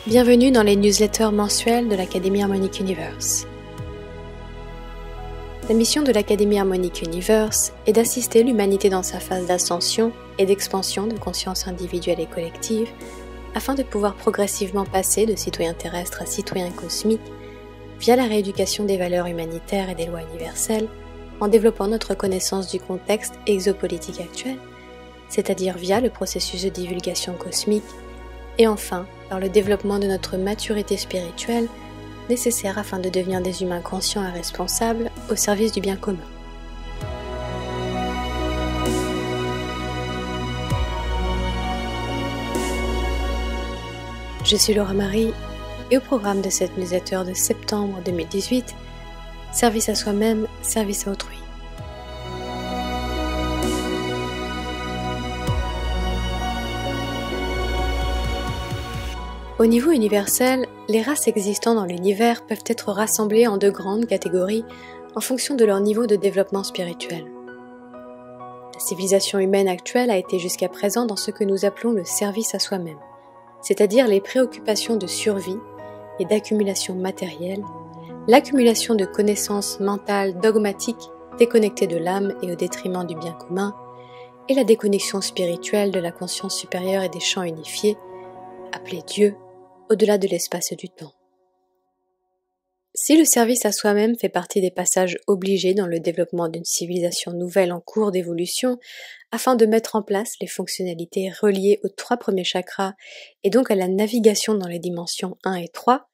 Bienvenue dans les newsletters mensuels de l'Académie Harmonic Universe. La mission de l'Académie Harmonic Universe est d'assister l'humanité dans sa phase d'ascension et d'expansion de conscience individuelle et collective afin de pouvoir progressivement passer de citoyens terrestres à citoyens cosmiques via la rééducation des valeurs humanitaires et des lois universelles en développant notre connaissance du contexte exopolitique actuel, c'est-à-dire via le processus de divulgation cosmique et enfin par le développement de notre maturité spirituelle nécessaire afin de devenir des humains conscients et responsables au service du bien commun. Je suis Laura Marie et au programme de cette newsletter de septembre 2018, service à soi-même, service à autrui. Au niveau universel, les races existant dans l'univers peuvent être rassemblées en deux grandes catégories en fonction de leur niveau de développement spirituel. La civilisation humaine actuelle a été jusqu'à présent dans ce que nous appelons le service à soi-même, c'est-à-dire les préoccupations de survie et d'accumulation matérielle, l'accumulation de connaissances mentales dogmatiques déconnectées de l'âme et au détriment du bien commun, et la déconnexion spirituelle de la conscience supérieure et des champs unifiés, appelés Dieu, au-delà de l'espace et du temps. Si le service à soi-même fait partie des passages obligés dans le développement d'une civilisation nouvelle en cours d'évolution, afin de mettre en place les fonctionnalités reliées aux 3 premiers chakras et donc à la navigation dans les dimensions 1 et 3,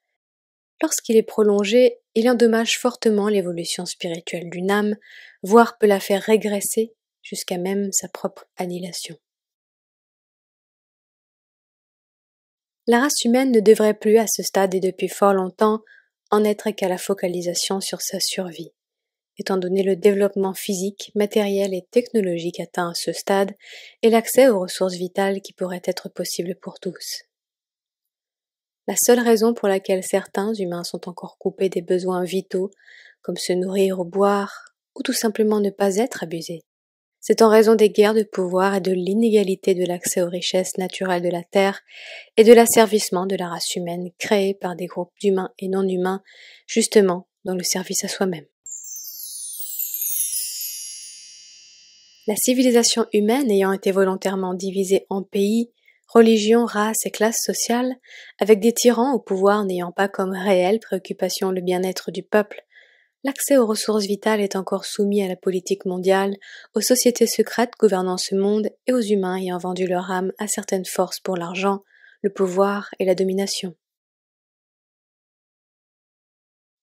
lorsqu'il est prolongé, il endommage fortement l'évolution spirituelle d'une âme, voire peut la faire régresser jusqu'à même sa propre annihilation. La race humaine ne devrait plus à ce stade et depuis fort longtemps en être qu'à la focalisation sur sa survie, étant donné le développement physique, matériel et technologique atteint à ce stade et l'accès aux ressources vitales qui pourraient être possibles pour tous. La seule raison pour laquelle certains humains sont encore coupés des besoins vitaux, comme se nourrir ou boire, ou tout simplement ne pas être abusés, c'est en raison des guerres de pouvoir et de l'inégalité de l'accès aux richesses naturelles de la Terre et de l'asservissement de la race humaine créée par des groupes d'humains et non-humains, justement dans le service à soi-même. La civilisation humaine ayant été volontairement divisée en pays, religions, races et classes sociales, avec des tyrans au pouvoir n'ayant pas comme réelle préoccupation le bien-être du peuple, l'accès aux ressources vitales est encore soumis à la politique mondiale, aux sociétés secrètes gouvernant ce monde et aux humains ayant vendu leur âme à certaines forces pour l'argent, le pouvoir et la domination.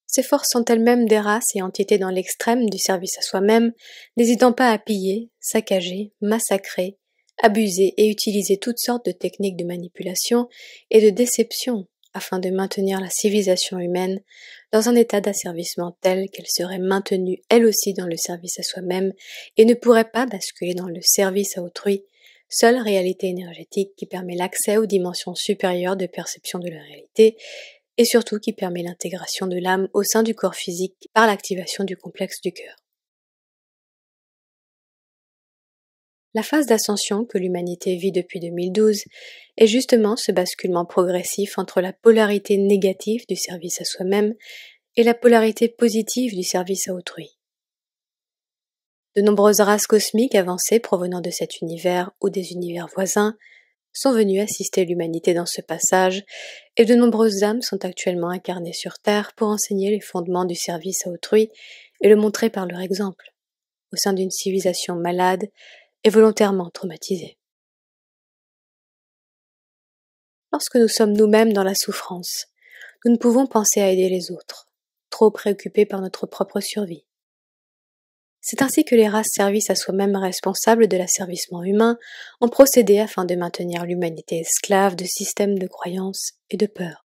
Ces forces sont elles-mêmes des races et entités dans l'extrême du service à soi-même, n'hésitant pas à piller, saccager, massacrer, abuser et utiliser toutes sortes de techniques de manipulation et de déception afin de maintenir la civilisation humaine dans un état d'asservissement tel qu'elle serait maintenue elle aussi dans le service à soi-même et ne pourrait pas basculer dans le service à autrui, seule réalité énergétique qui permet l'accès aux dimensions supérieures de perception de la réalité et surtout qui permet l'intégration de l'âme au sein du corps physique par l'activation du complexe du cœur. La phase d'ascension que l'humanité vit depuis 2012 est justement ce basculement progressif entre la polarité négative du service à soi-même et la polarité positive du service à autrui. De nombreuses races cosmiques avancées provenant de cet univers ou des univers voisins sont venues assister l'humanité dans ce passage et de nombreuses âmes sont actuellement incarnées sur Terre pour enseigner les fondements du service à autrui et le montrer par leur exemple, au sein d'une civilisation malade et volontairement traumatisée. Lorsque nous sommes nous-mêmes dans la souffrance, nous ne pouvons penser à aider les autres, trop préoccupés par notre propre survie. C'est ainsi que les races services à soi-même responsables de l'asservissement humain ont procédé afin de maintenir l'humanité esclave de systèmes de croyances et de peurs.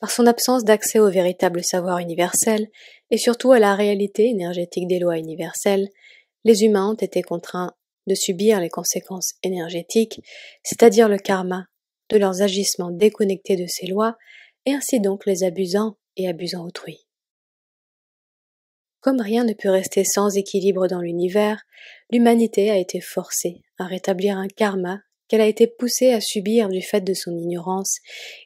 Par son absence d'accès au véritable savoir universel et surtout à la réalité énergétique des lois universelles, les humains ont été contraints de subir les conséquences énergétiques, c'est-à-dire le karma, de leurs agissements déconnectés de ces lois, et ainsi donc les abusant et abusant autrui. Comme rien ne peut rester sans équilibre dans l'univers, l'humanité a été forcée à rétablir un karma qu'elle a été poussée à subir du fait de son ignorance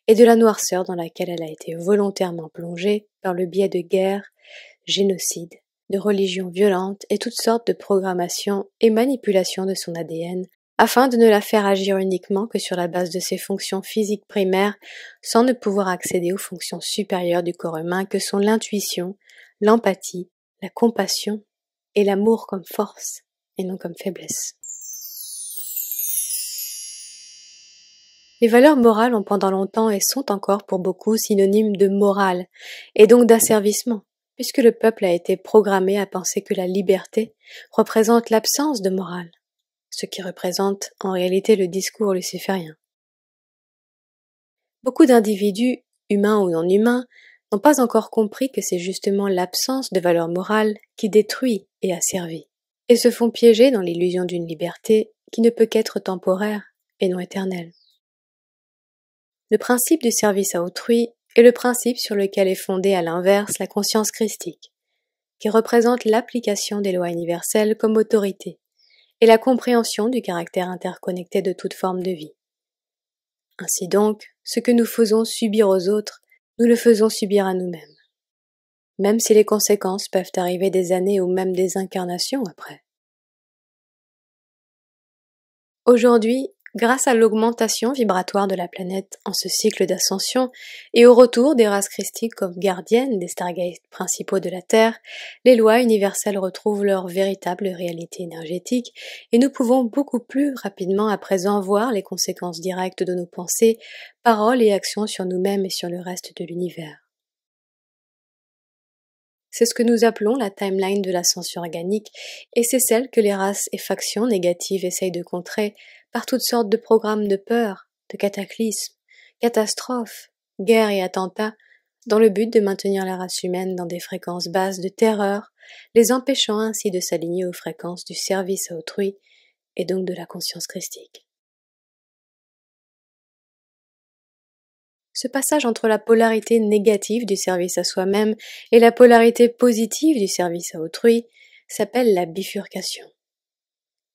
et de la noirceur dans laquelle elle a été volontairement plongée par le biais de guerres, génocides, de religions violentes et toutes sortes de programmations et manipulations de son ADN, afin de ne la faire agir uniquement que sur la base de ses fonctions physiques primaires, sans ne pouvoir accéder aux fonctions supérieures du corps humain que sont l'intuition, l'empathie, la compassion et l'amour comme force et non comme faiblesse. Les valeurs morales ont pendant longtemps et sont encore pour beaucoup synonymes de morale et donc d'asservissement, puisque le peuple a été programmé à penser que la liberté représente l'absence de morale, ce qui représente en réalité le discours luciférien. Beaucoup d'individus, humains ou non humains, n'ont pas encore compris que c'est justement l'absence de valeurs morales qui détruit et asservit, et se font piéger dans l'illusion d'une liberté qui ne peut qu'être temporaire et non éternelle. Le principe du service à autrui est le principe sur lequel est fondée à l'inverse la conscience christique, qui représente l'application des lois universelles comme autorité et la compréhension du caractère interconnecté de toute forme de vie. Ainsi donc, ce que nous faisons subir aux autres, nous le faisons subir à nous-mêmes, même si les conséquences peuvent arriver des années ou même des incarnations après. Aujourd'hui, grâce à l'augmentation vibratoire de la planète en ce cycle d'ascension et au retour des races christiques comme gardiennes des stargates principaux de la Terre, les lois universelles retrouvent leur véritable réalité énergétique et nous pouvons beaucoup plus rapidement à présent voir les conséquences directes de nos pensées, paroles et actions sur nous-mêmes et sur le reste de l'univers. C'est ce que nous appelons la timeline de l'ascension organique et c'est celle que les races et factions négatives essayent de contrer par toutes sortes de programmes de peur, de cataclysmes, catastrophes, guerres et attentats, dans le but de maintenir la race humaine dans des fréquences basses de terreur, les empêchant ainsi de s'aligner aux fréquences du service à autrui et donc de la conscience christique. Ce passage entre la polarité négative du service à soi-même et la polarité positive du service à autrui s'appelle la bifurcation.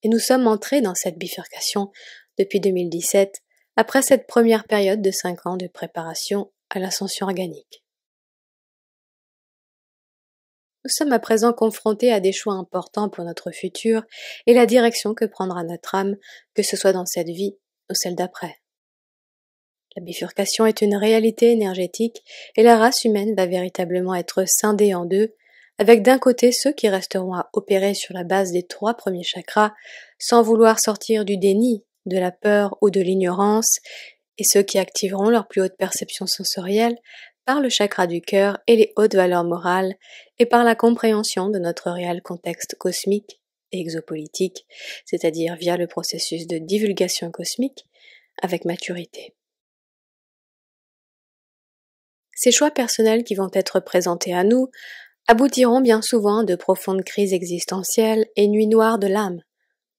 Et nous sommes entrés dans cette bifurcation depuis 2017, après cette première période de 5 ans de préparation à l'ascension organique. Nous sommes à présent confrontés à des choix importants pour notre futur et la direction que prendra notre âme, que ce soit dans cette vie ou celle d'après. La bifurcation est une réalité énergétique et la race humaine va véritablement être scindée en deux, avec d'un côté ceux qui resteront à opérer sur la base des 3 premiers chakras, sans vouloir sortir du déni, de la peur ou de l'ignorance, et ceux qui activeront leur plus haute perception sensorielle par le chakra du cœur et les hautes valeurs morales, et par la compréhension de notre réel contexte cosmique et exopolitique, c'est-à-dire via le processus de divulgation cosmique, avec maturité. Ces choix personnels qui vont être présentés à nous aboutiront bien souvent à de profondes crises existentielles et nuits noires de l'âme,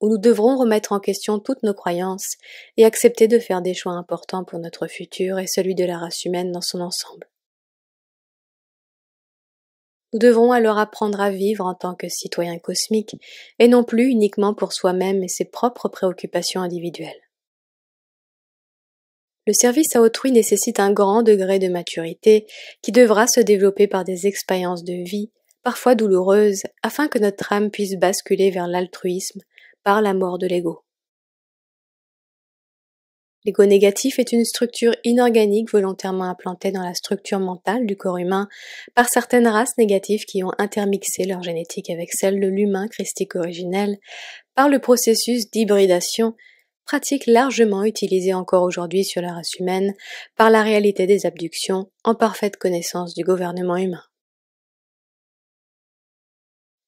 où nous devrons remettre en question toutes nos croyances et accepter de faire des choix importants pour notre futur et celui de la race humaine dans son ensemble. Nous devrons alors apprendre à vivre en tant que citoyens cosmiques et non plus uniquement pour soi-même et ses propres préoccupations individuelles. Le service à autrui nécessite un grand degré de maturité qui devra se développer par des expériences de vie, parfois douloureuses, afin que notre âme puisse basculer vers l'altruisme par la mort de l'ego. L'ego négatif est une structure inorganique volontairement implantée dans la structure mentale du corps humain par certaines races négatives qui ont intermixé leur génétique avec celle de l'humain christique originel par le processus d'hybridation, pratique largement utilisée encore aujourd'hui sur la race humaine par la réalité des abductions en parfaite connaissance du gouvernement humain.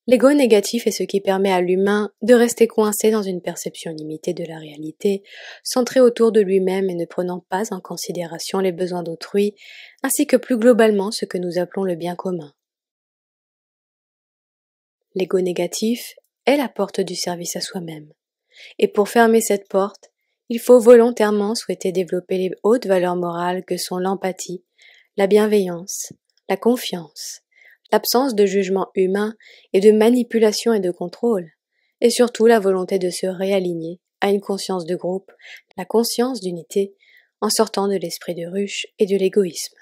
L'ego négatif est ce qui permet à l'humain de rester coincé dans une perception limitée de la réalité, centré autour de lui-même et ne prenant pas en considération les besoins d'autrui, ainsi que plus globalement ce que nous appelons le bien commun. L'ego négatif est la porte du service à soi-même. Et pour fermer cette porte, il faut volontairement souhaiter développer les hautes valeurs morales que sont l'empathie, la bienveillance, la confiance, l'absence de jugement humain et de manipulation et de contrôle, et surtout la volonté de se réaligner à une conscience de groupe, la conscience d'unité, en sortant de l'esprit de ruche et de l'égoïsme.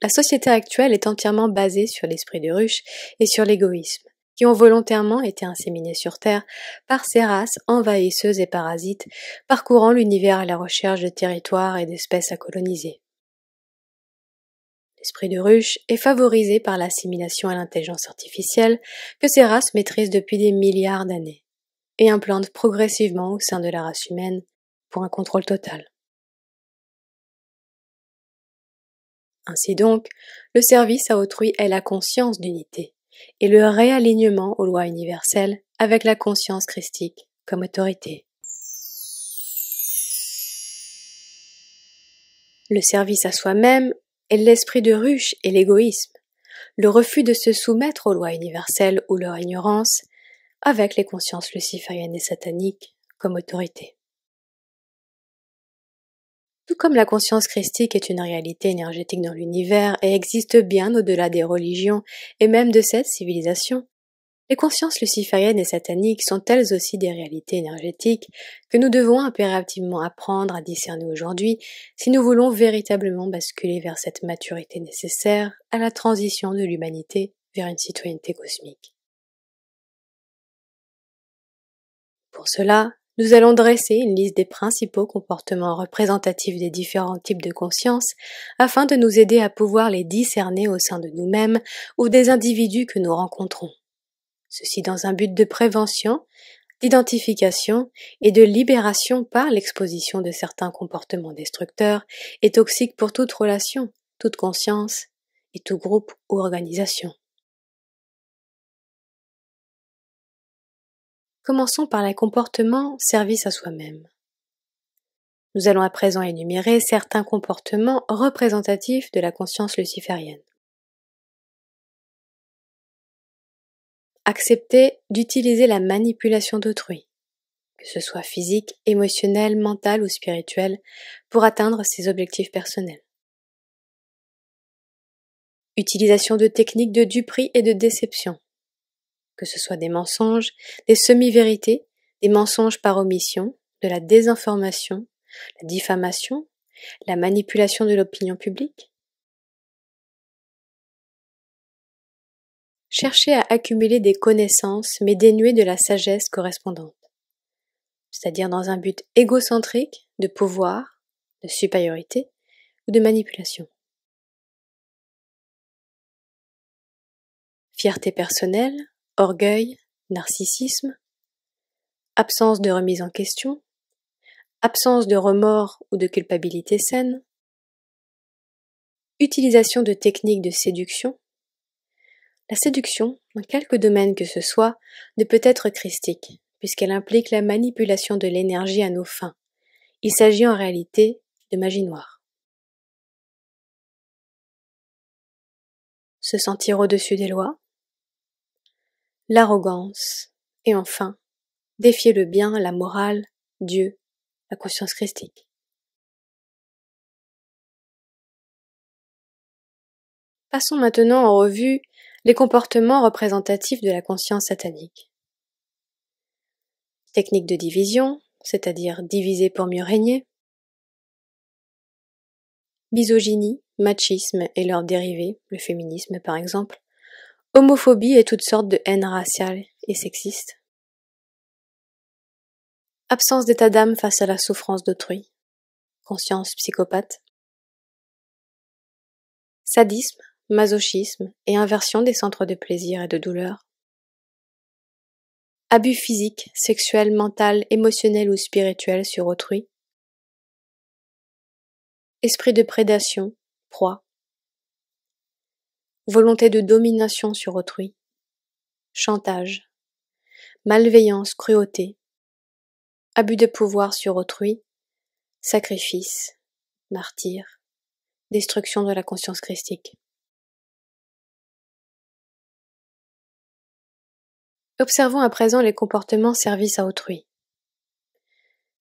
La société actuelle est entièrement basée sur l'esprit de ruche et sur l'égoïsme, qui ont volontairement été inséminés sur Terre par ces races envahisseuses et parasites, parcourant l'univers à la recherche de territoires et d'espèces à coloniser. L'esprit de ruche est favorisé par l'assimilation à l'intelligence artificielle que ces races maîtrisent depuis des milliards d'années, et implantent progressivement au sein de la race humaine pour un contrôle total. Ainsi donc, le service à autrui est la conscience d'unité et le réalignement aux lois universelles avec la conscience christique comme autorité. Le service à soi-même est l'esprit de ruche et l'égoïsme, le refus de se soumettre aux lois universelles ou leur ignorance avec les consciences lucifériennes et sataniques comme autorité. Tout comme la conscience christique est une réalité énergétique dans l'univers et existe bien au-delà des religions et même de cette civilisation, les consciences lucifériennes et sataniques sont elles aussi des réalités énergétiques que nous devons impérativement apprendre à discerner aujourd'hui si nous voulons véritablement basculer vers cette maturité nécessaire à la transition de l'humanité vers une citoyenneté cosmique. Pour cela, nous allons dresser une liste des principaux comportements représentatifs des différents types de conscience afin de nous aider à pouvoir les discerner au sein de nous-mêmes ou des individus que nous rencontrons. Ceci dans un but de prévention, d'identification et de libération par l'exposition de certains comportements destructeurs et toxiques pour toute relation, toute conscience et tout groupe ou organisation. Commençons par les comportements service à soi-même. Nous allons à présent énumérer certains comportements représentatifs de la conscience luciférienne. Accepter d'utiliser la manipulation d'autrui, que ce soit physique, émotionnelle, mentale ou spirituelle, pour atteindre ses objectifs personnels. Utilisation de techniques de duperie et de déception, que ce soit des mensonges, des semi-vérités, des mensonges par omission, de la désinformation, la diffamation, la manipulation de l'opinion publique. Chercher à accumuler des connaissances mais dénuées de la sagesse correspondante, c'est-à-dire dans un but égocentrique, de pouvoir, de supériorité ou de manipulation. Fierté personnelle, orgueil, narcissisme, absence de remise en question, absence de remords ou de culpabilité saine, utilisation de techniques de séduction. La séduction, dans quelque domaine que ce soit, ne peut être christique, puisqu'elle implique la manipulation de l'énergie à nos fins. Il s'agit en réalité de magie noire. Se sentir au-dessus des lois, l'arrogance, et enfin, défier le bien, la morale, Dieu, la conscience christique. Passons maintenant en revue les comportements représentatifs de la conscience satanique. Technique de division, c'est-à-dire diviser pour mieux régner. Misogynie, machisme et leurs dérivés, le féminisme par exemple. Homophobie et toutes sortes de haine raciale et sexiste. Absence d'état d'âme face à la souffrance d'autrui. Conscience psychopathe. Sadisme, masochisme et inversion des centres de plaisir et de douleur. Abus physique, sexuel, mental, émotionnel ou spirituel sur autrui. Esprit de prédation, proie. Volonté de domination sur autrui. Chantage. Malveillance, cruauté. Abus de pouvoir sur autrui. Sacrifice. Martyr. Destruction de la conscience christique. Observons à présent les comportements service à autrui,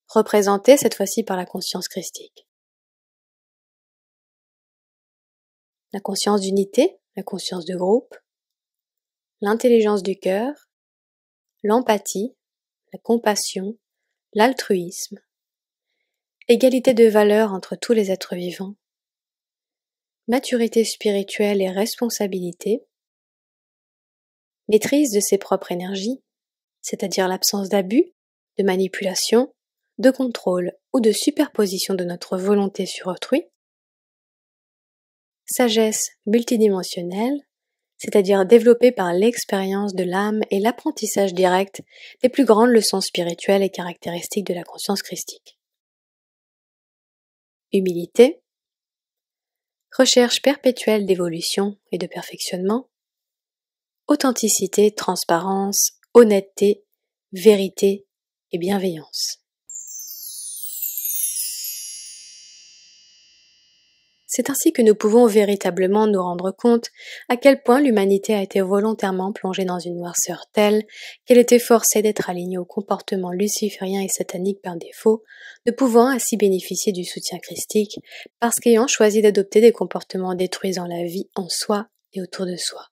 représentés cette fois-ci par la conscience christique. La conscience d'unité, la conscience de groupe, l'intelligence du cœur, l'empathie, la compassion, l'altruisme, égalité de valeur entre tous les êtres vivants, maturité spirituelle et responsabilité, maîtrise de ses propres énergies, c'est-à-dire l'absence d'abus, de manipulation, de contrôle ou de superposition de notre volonté sur autrui, sagesse multidimensionnelle, c'est-à-dire développée par l'expérience de l'âme et l'apprentissage direct des plus grandes leçons spirituelles et caractéristiques de la conscience christique. Humilité, recherche perpétuelle d'évolution et de perfectionnement, authenticité, transparence, honnêteté, vérité et bienveillance. C'est ainsi que nous pouvons véritablement nous rendre compte à quel point l'humanité a été volontairement plongée dans une noirceur telle qu'elle était forcée d'être alignée au comportement luciférien et satanique par défaut, ne pouvant ainsi bénéficier du soutien christique parce qu'ayant choisi d'adopter des comportements détruisant la vie en soi et autour de soi.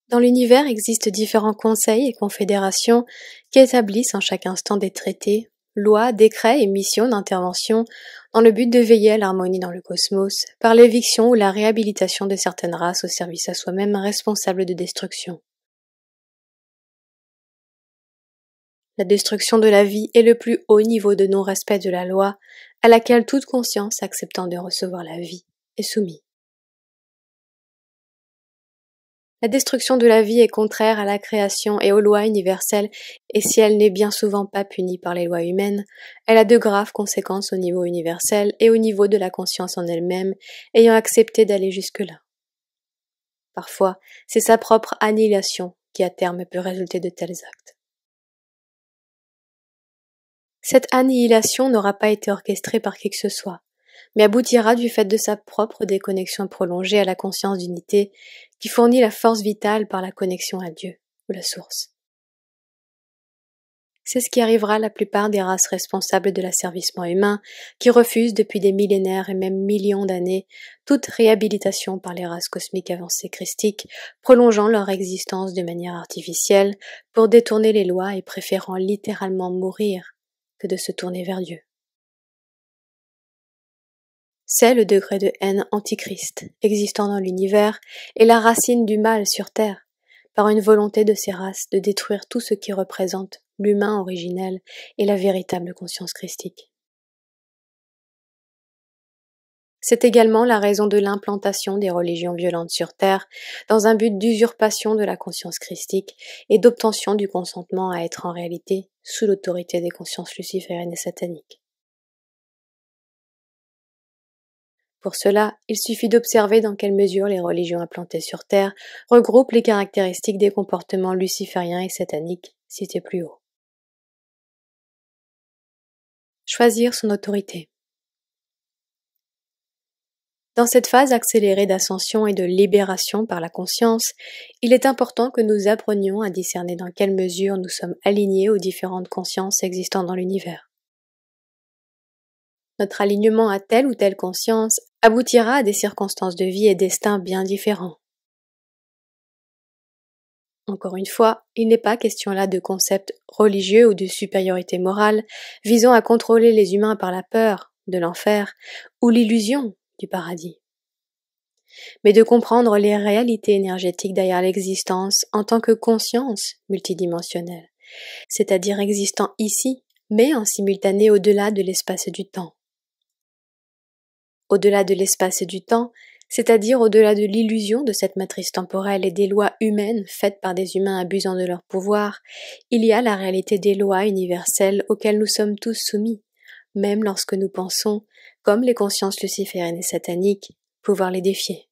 Dans l'univers existent différents conseils et confédérations qui établissent en chaque instant des traités, lois, décrets et missions d'intervention dans le but de veiller à l'harmonie dans le cosmos par l'éviction ou la réhabilitation de certaines races au service à soi-même responsable de destruction. La destruction de la vie est le plus haut niveau de non-respect de la loi à laquelle toute conscience acceptant de recevoir la vie est soumise. La destruction de la vie est contraire à la création et aux lois universelles, et si elle n'est bien souvent pas punie par les lois humaines, elle a de graves conséquences au niveau universel et au niveau de la conscience en elle-même, ayant accepté d'aller jusque-là. Parfois, c'est sa propre annihilation qui à terme peut résulter de tels actes. Cette annihilation n'aura pas été orchestrée par qui que ce soit, mais aboutira du fait de sa propre déconnexion prolongée à la conscience d'unité qui fournit la force vitale par la connexion à Dieu, ou la source. C'est ce qui arrivera à la plupart des races responsables de l'asservissement humain qui refusent depuis des millénaires et même millions d'années toute réhabilitation par les races cosmiques avancées christiques, prolongeant leur existence de manière artificielle pour détourner les lois et préférant littéralement mourir que de se tourner vers Dieu. C'est le degré de haine antichrist existant dans l'univers et la racine du mal sur Terre, par une volonté de ces races de détruire tout ce qui représente l'humain originel et la véritable conscience christique. C'est également la raison de l'implantation des religions violentes sur Terre dans un but d'usurpation de la conscience christique et d'obtention du consentement à être en réalité sous l'autorité des consciences lucifériennes et sataniques. Pour cela, il suffit d'observer dans quelle mesure les religions implantées sur Terre regroupent les caractéristiques des comportements lucifériens et sataniques cités plus haut. Choisir son autorité. Dans cette phase accélérée d'ascension et de libération par la conscience, il est important que nous apprenions à discerner dans quelle mesure nous sommes alignés aux différentes consciences existant dans l'univers. Notre alignement à telle ou telle conscience aboutira à des circonstances de vie et destin bien différents. Encore une fois, il n'est pas question là de concepts religieux ou de supériorité morale visant à contrôler les humains par la peur de l'enfer ou l'illusion du paradis, mais de comprendre les réalités énergétiques derrière l'existence en tant que conscience multidimensionnelle, c'est-à-dire existant ici, mais en simultané au-delà de l'espace et du temps. Au-delà de l'espace et du temps, c'est-à-dire au-delà de l'illusion de cette matrice temporelle et des lois humaines faites par des humains abusant de leur pouvoir, il y a la réalité des lois universelles auxquelles nous sommes tous soumis, même lorsque nous pensons, comme les consciences lucifériennes et sataniques, pouvoir les défier.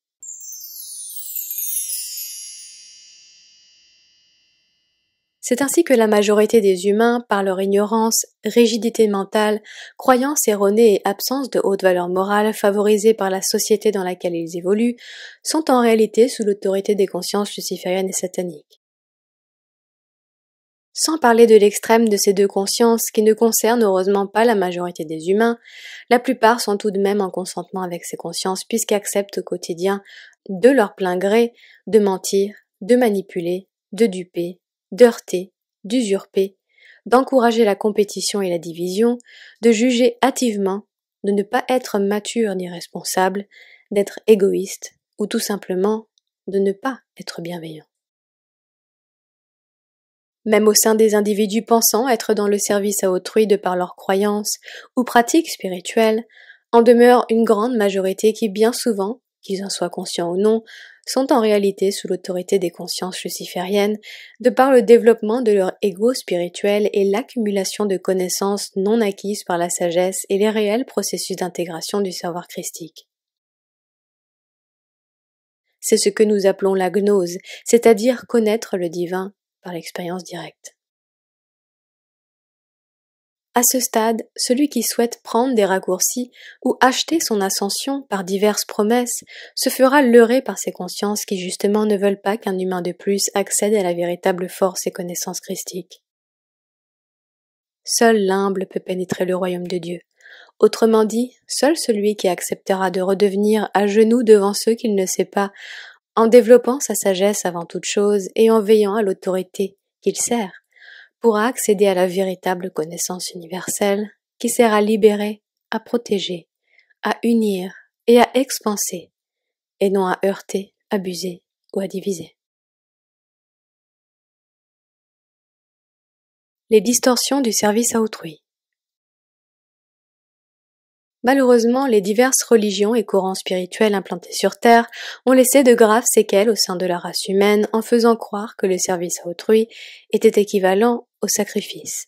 C'est ainsi que la majorité des humains, par leur ignorance, rigidité mentale, croyances erronées et absence de haute valeur morale favorisée par la société dans laquelle ils évoluent, sont en réalité sous l'autorité des consciences lucifériennes et sataniques. Sans parler de l'extrême de ces deux consciences qui ne concernent heureusement pas la majorité des humains, la plupart sont tout de même en consentement avec ces consciences puisqu'ils acceptent au quotidien, de leur plein gré, de mentir, de manipuler, de duper d'heurter, d'usurper, d'encourager la compétition et la division, de juger hâtivement, de ne pas être mature ni responsable, d'être égoïste ou tout simplement de ne pas être bienveillant. Même au sein des individus pensant être dans le service à autrui de par leurs croyances ou pratiques spirituelles, en demeure une grande majorité qui bien souvent, qu'ils en soient conscients ou non, sont en réalité sous l'autorité des consciences lucifériennes de par le développement de leur ego spirituel et l'accumulation de connaissances non acquises par la sagesse et les réels processus d'intégration du savoir christique. C'est ce que nous appelons la gnose, c'est-à-dire connaître le divin par l'expérience directe. À ce stade, celui qui souhaite prendre des raccourcis ou acheter son ascension par diverses promesses se fera leurrer par ces consciences qui justement ne veulent pas qu'un humain de plus accède à la véritable force et connaissance christique. Seul l'humble peut pénétrer le royaume de Dieu. Autrement dit, seul celui qui acceptera de redevenir à genoux devant ceux qu'il ne sait pas, en développant sa sagesse avant toute chose et en veillant à l'autorité qu'il sert, pourra accéder à la véritable connaissance universelle qui sert à libérer, à protéger, à unir et à expanser, et non à heurter, abuser ou à diviser. Les distorsions du service à autrui. Malheureusement, les diverses religions et courants spirituels implantés sur Terre ont laissé de graves séquelles au sein de la race humaine en faisant croire que le service à autrui était équivalent au sacrifice.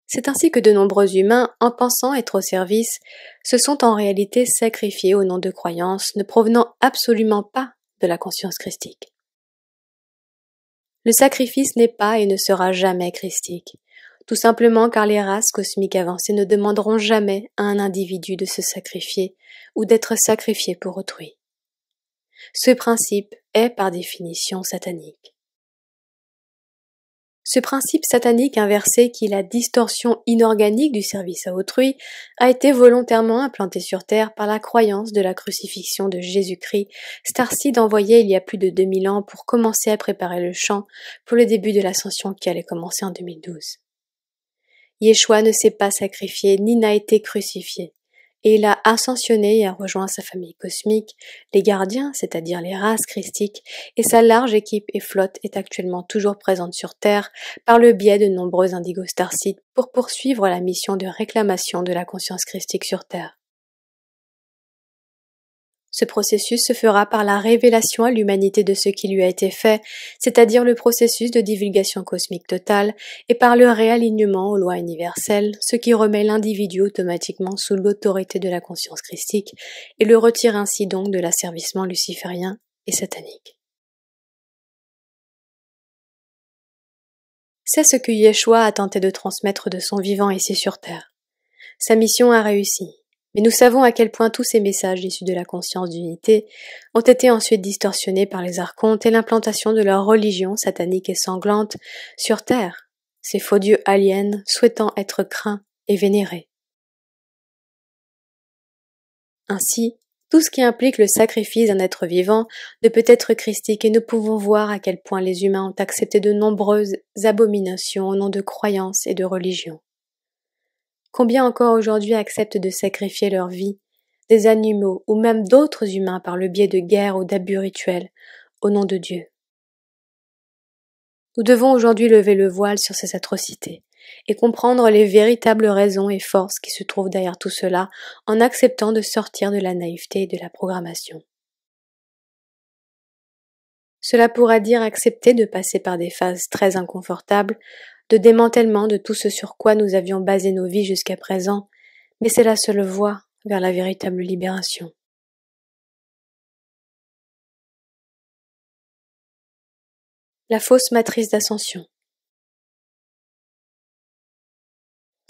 C'est ainsi que de nombreux humains, en pensant être au service, se sont en réalité sacrifiés au nom de croyances ne provenant absolument pas de la conscience christique. Le sacrifice n'est pas et ne sera jamais christique. Tout simplement car les races cosmiques avancées ne demanderont jamais à un individu de se sacrifier ou d'être sacrifié pour autrui. Ce principe est par définition satanique. Ce principe satanique inversé qui est la distorsion inorganique du service à autrui a été volontairement implanté sur Terre par la croyance de la crucifixion de Jésus-Christ, Starseed envoyé il y a plus de 2000 ans pour commencer à préparer le champ pour le début de l'ascension qui allait commencer en 2012. Yeshua ne s'est pas sacrifié ni n'a été crucifié, et il a ascensionné et a rejoint sa famille cosmique, les gardiens, c'est-à-dire les races christiques, et sa large équipe et flotte est actuellement toujours présente sur Terre par le biais de nombreux Indigo Starseed pour poursuivre la mission de réclamation de la conscience christique sur Terre. Ce processus se fera par la révélation à l'humanité de ce qui lui a été fait, c'est-à-dire le processus de divulgation cosmique totale, et par le réalignement aux lois universelles, ce qui remet l'individu automatiquement sous l'autorité de la conscience christique et le retire ainsi donc de l'asservissement luciférien et satanique. C'est ce que Yeshua a tenté de transmettre de son vivant ici sur Terre. Sa mission a réussi. Mais nous savons à quel point tous ces messages issus de la conscience d'unité ont été ensuite distorsionnés par les archontes et l'implantation de leur religion satanique et sanglante sur Terre, ces faux dieux aliens souhaitant être craints et vénérés. Ainsi, tout ce qui implique le sacrifice d'un être vivant ne peut être christique et nous pouvons voir à quel point les humains ont accepté de nombreuses abominations au nom de croyances et de religions. Combien encore aujourd'hui acceptent de sacrifier leur vie, des animaux ou même d'autres humains par le biais de guerres ou d'abus rituels, au nom de Dieu? Nous devons aujourd'hui lever le voile sur ces atrocités et comprendre les véritables raisons et forces qui se trouvent derrière tout cela en acceptant de sortir de la naïveté et de la programmation. Cela pourra dire accepter de passer par des phases très inconfortables, de démantèlement de tout ce sur quoi nous avions basé nos vies jusqu'à présent, mais c'est la seule voie vers la véritable libération. La fausse matrice d'ascension.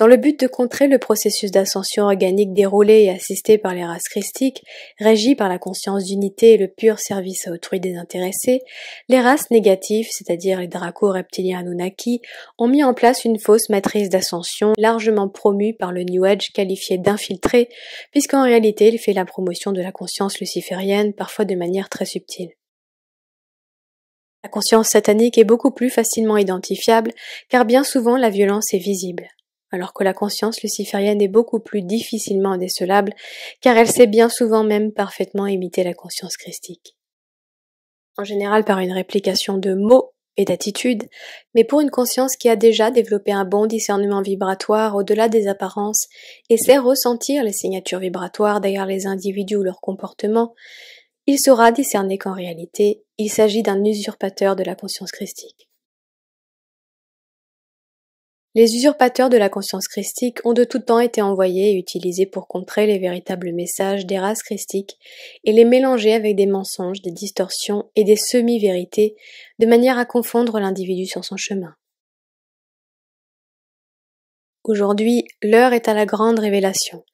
Dans le but de contrer le processus d'ascension organique déroulé et assisté par les races christiques, régies par la conscience d'unité et le pur service à autrui désintéressé, les races négatives, c'est-à-dire les dracos reptiliens Anunnaki, ont mis en place une fausse matrice d'ascension largement promue par le New Age qualifié d'infiltré, puisqu'en réalité il fait la promotion de la conscience luciférienne, parfois de manière très subtile. La conscience satanique est beaucoup plus facilement identifiable car bien souvent la violence est visible, alors que la conscience luciférienne est beaucoup plus difficilement décelable car elle sait bien souvent même parfaitement imiter la conscience christique. En général par une réplication de mots et d'attitudes, mais pour une conscience qui a déjà développé un bon discernement vibratoire au-delà des apparences et sait ressentir les signatures vibratoires derrière les individus ou leur comportement, il saura discerner qu'en réalité, il s'agit d'un usurpateur de la conscience christique. Les usurpateurs de la conscience christique ont de tout temps été envoyés et utilisés pour contrer les véritables messages des races christiques et les mélanger avec des mensonges, des distorsions et des semi-vérités de manière à confondre l'individu sur son chemin. Aujourd'hui, l'heure est à la grande révélation,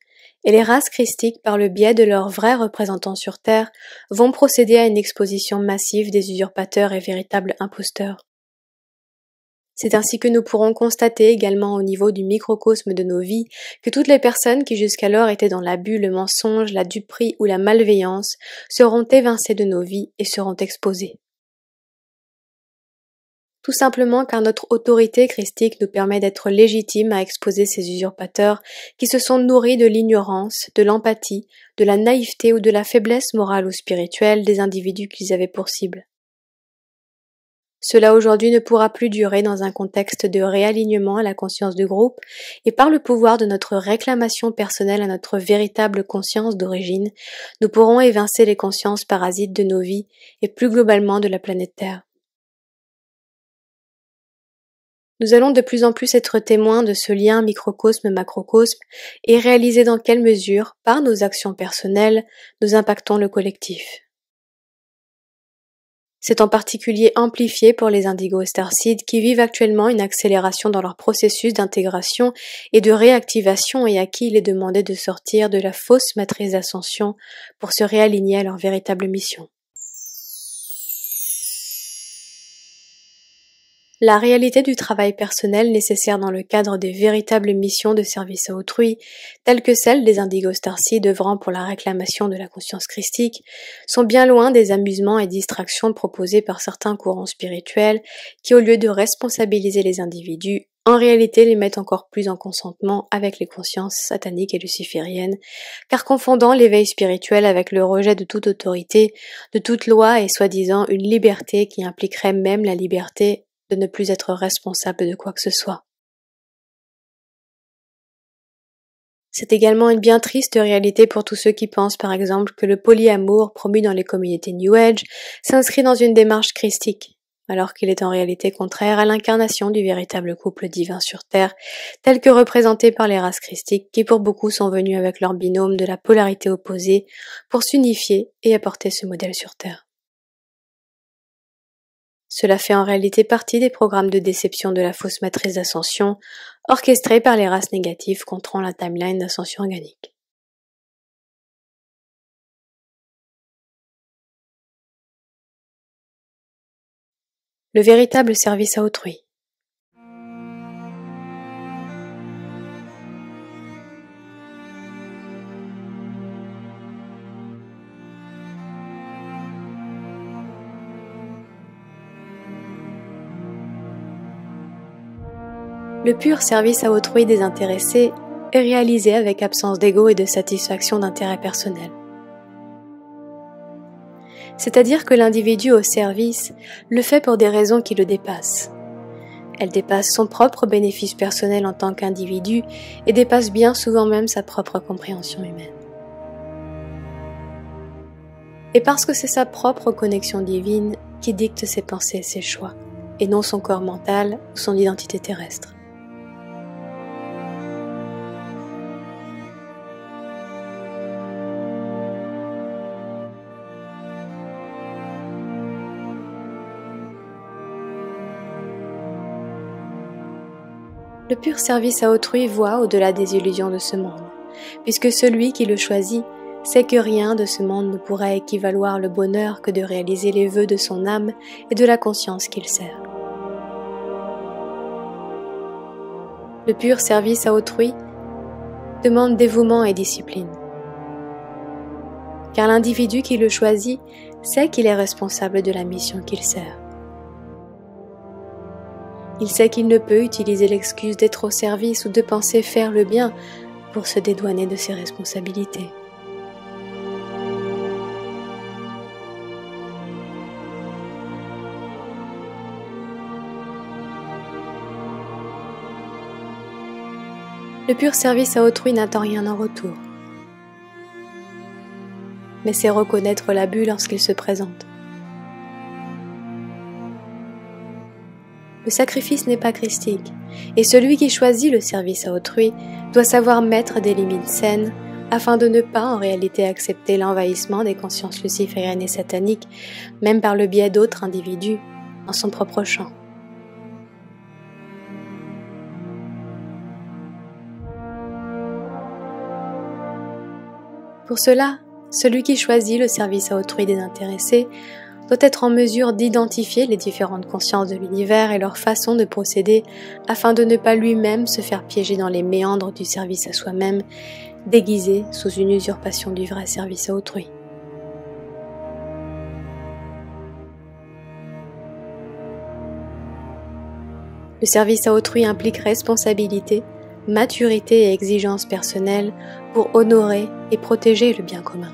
et les races christiques, par le biais de leurs vrais représentants sur Terre, vont procéder à une exposition massive des usurpateurs et véritables imposteurs. C'est ainsi que nous pourrons constater également au niveau du microcosme de nos vies que toutes les personnes qui jusqu'alors étaient dans l'abus, le mensonge, la duperie ou la malveillance seront évincées de nos vies et seront exposées. Tout simplement car notre autorité christique nous permet d'être légitimes à exposer ces usurpateurs qui se sont nourris de l'ignorance, de l'empathie, de la naïveté ou de la faiblesse morale ou spirituelle des individus qu'ils avaient pour cible. Cela aujourd'hui ne pourra plus durer dans un contexte de réalignement à la conscience du groupe et par le pouvoir de notre réclamation personnelle à notre véritable conscience d'origine, nous pourrons évincer les consciences parasites de nos vies et plus globalement de la planète Terre. Nous allons de plus en plus être témoins de ce lien microcosme-macrocosme et réaliser dans quelle mesure, par nos actions personnelles, nous impactons le collectif. C'est en particulier amplifié pour les indigos starseeds qui vivent actuellement une accélération dans leur processus d'intégration et de réactivation et à qui il est demandé de sortir de la fausse matrice d'ascension pour se réaligner à leur véritable mission. La réalité du travail personnel nécessaire dans le cadre des véritables missions de service à autrui, telles que celles des indigos starseeds œuvrant pour la réclamation de la conscience christique, sont bien loin des amusements et distractions proposés par certains courants spirituels qui, au lieu de responsabiliser les individus, en réalité les mettent encore plus en consentement avec les consciences sataniques et lucifériennes, car confondant l'éveil spirituel avec le rejet de toute autorité, de toute loi et soi-disant une liberté qui impliquerait même la liberté de ne plus être responsable de quoi que ce soit. C'est également une bien triste réalité pour tous ceux qui pensent par exemple que le polyamour promu dans les communautés New Age s'inscrit dans une démarche christique, alors qu'il est en réalité contraire à l'incarnation du véritable couple divin sur Terre, tel que représenté par les races christiques qui pour beaucoup sont venus avec leur binôme de la polarité opposée pour s'unifier et apporter ce modèle sur Terre. Cela fait en réalité partie des programmes de déception de la fausse matrice d'ascension, orchestrés par les races négatives contrôlant la timeline d'ascension organique. Le véritable service à autrui. Le pur service à autrui désintéressé est réalisé avec absence d'ego et de satisfaction d'intérêt personnel. C'est-à-dire que l'individu au service le fait pour des raisons qui le dépassent. Elle dépasse son propre bénéfice personnel en tant qu'individu et dépasse bien souvent même sa propre compréhension humaine. Et parce que c'est sa propre connexion divine qui dicte ses pensées et ses choix, et non son corps mental ou son identité terrestre. Le pur service à autrui voit au-delà des illusions de ce monde, puisque celui qui le choisit sait que rien de ce monde ne pourra équivaloir le bonheur que de réaliser les vœux de son âme et de la conscience qu'il sert. Le pur service à autrui demande dévouement et discipline, car l'individu qui le choisit sait qu'il est responsable de la mission qu'il sert, Il sait qu'il ne peut utiliser l'excuse d'être au service ou de penser faire le bien pour se dédouaner de ses responsabilités. Le pur service à autrui n'attend rien en retour, mais c'est reconnaître l'abus lorsqu'il se présente. Le sacrifice n'est pas christique, et celui qui choisit le service à autrui doit savoir mettre des limites saines afin de ne pas en réalité accepter l'envahissement des consciences lucifériennes et sataniques, même par le biais d'autres individus, dans son propre champ. Pour cela, celui qui choisit le service à autrui désintéressé doit être en mesure d'identifier les différentes consciences de l'univers et leur façon de procéder afin de ne pas lui-même se faire piéger dans les méandres du service à soi-même, déguisé sous une usurpation du vrai service à autrui. Le service à autrui implique responsabilité, maturité et exigence personnelle pour honorer et protéger le bien commun.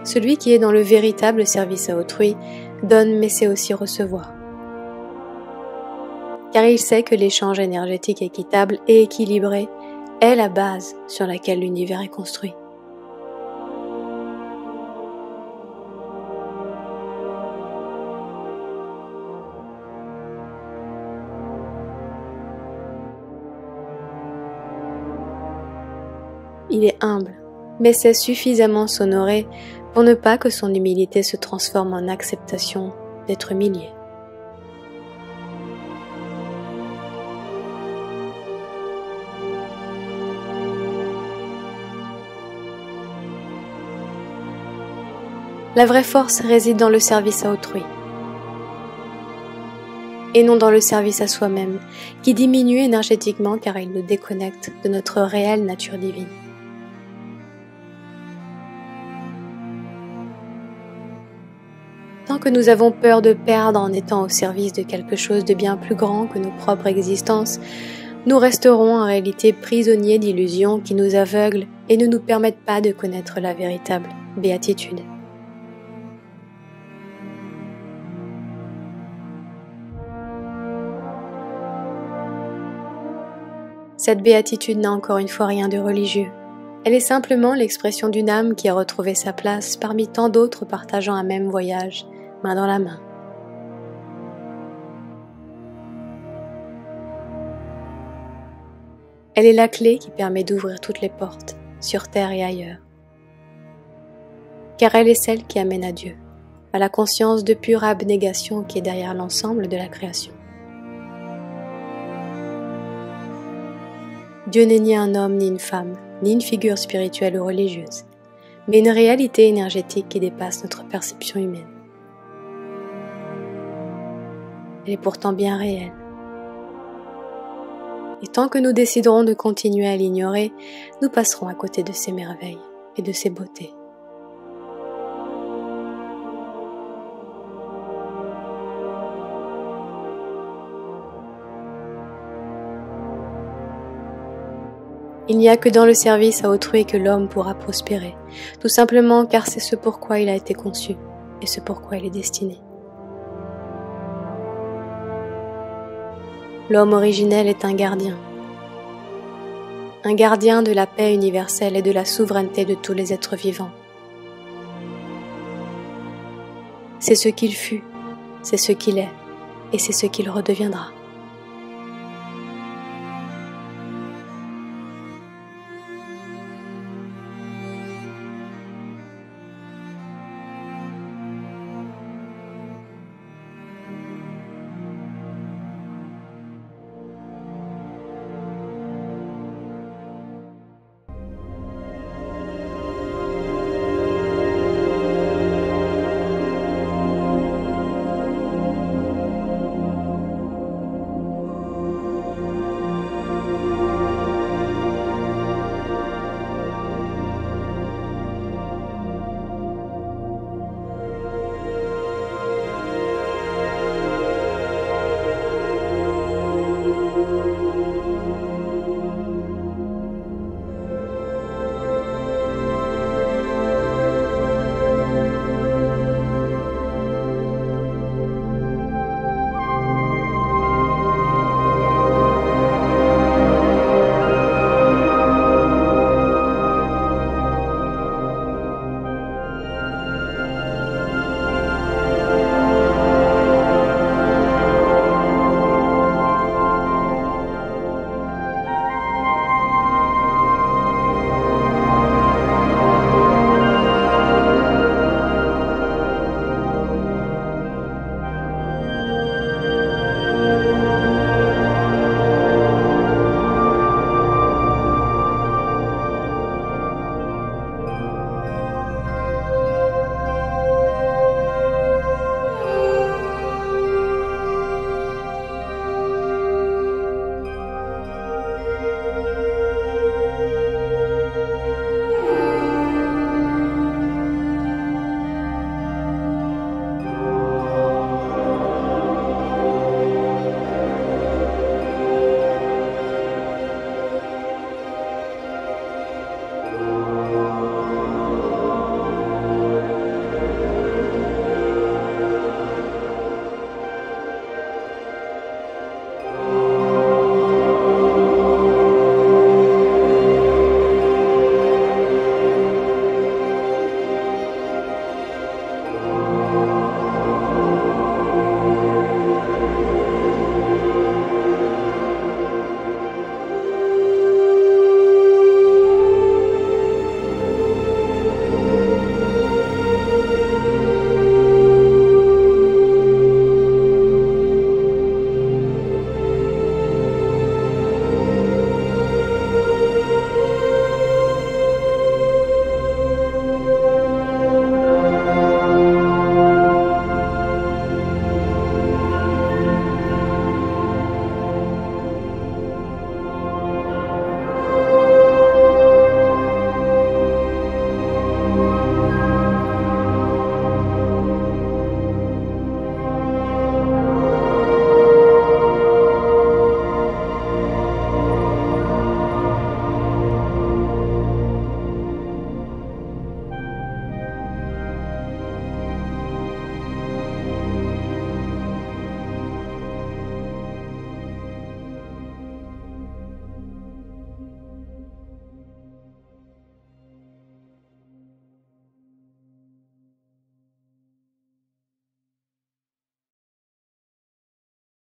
Celui qui est dans le véritable service à autrui donne mais sait aussi recevoir. Car il sait que l'échange énergétique équitable et équilibré est la base sur laquelle l'univers est construit. Il est humble, mais sait suffisamment s'honorer pour ne pas que son humilité se transforme en acceptation d'être humilié. La vraie force réside dans le service à autrui, et non dans le service à soi-même, qui diminue énergétiquement car il nous déconnecte de notre réelle nature divine. Tant que nous avons peur de perdre en étant au service de quelque chose de bien plus grand que nos propres existences, nous resterons en réalité prisonniers d'illusions qui nous aveuglent et ne nous permettent pas de connaître la véritable béatitude. Cette béatitude n'a encore une fois rien de religieux. Elle est simplement l'expression d'une âme qui a retrouvé sa place parmi tant d'autres partageant un même voyage, main dans la main. Elle est la clé qui permet d'ouvrir toutes les portes, sur terre et ailleurs. Car elle est celle qui amène à Dieu, à la conscience de pure abnégation qui est derrière l'ensemble de la création. Dieu n'est ni un homme ni une femme, ni une figure spirituelle ou religieuse, mais une réalité énergétique qui dépasse notre perception humaine. Elle est pourtant bien réelle. Et tant que nous déciderons de continuer à l'ignorer, nous passerons à côté de ses merveilles et de ses beautés. Il n'y a que dans le service à autrui que l'homme pourra prospérer, tout simplement car c'est ce pourquoi il a été conçu et ce pourquoi il est destiné. L'homme originel est un gardien de la paix universelle et de la souveraineté de tous les êtres vivants. C'est ce qu'il fut, c'est ce qu'il est et c'est ce qu'il redeviendra.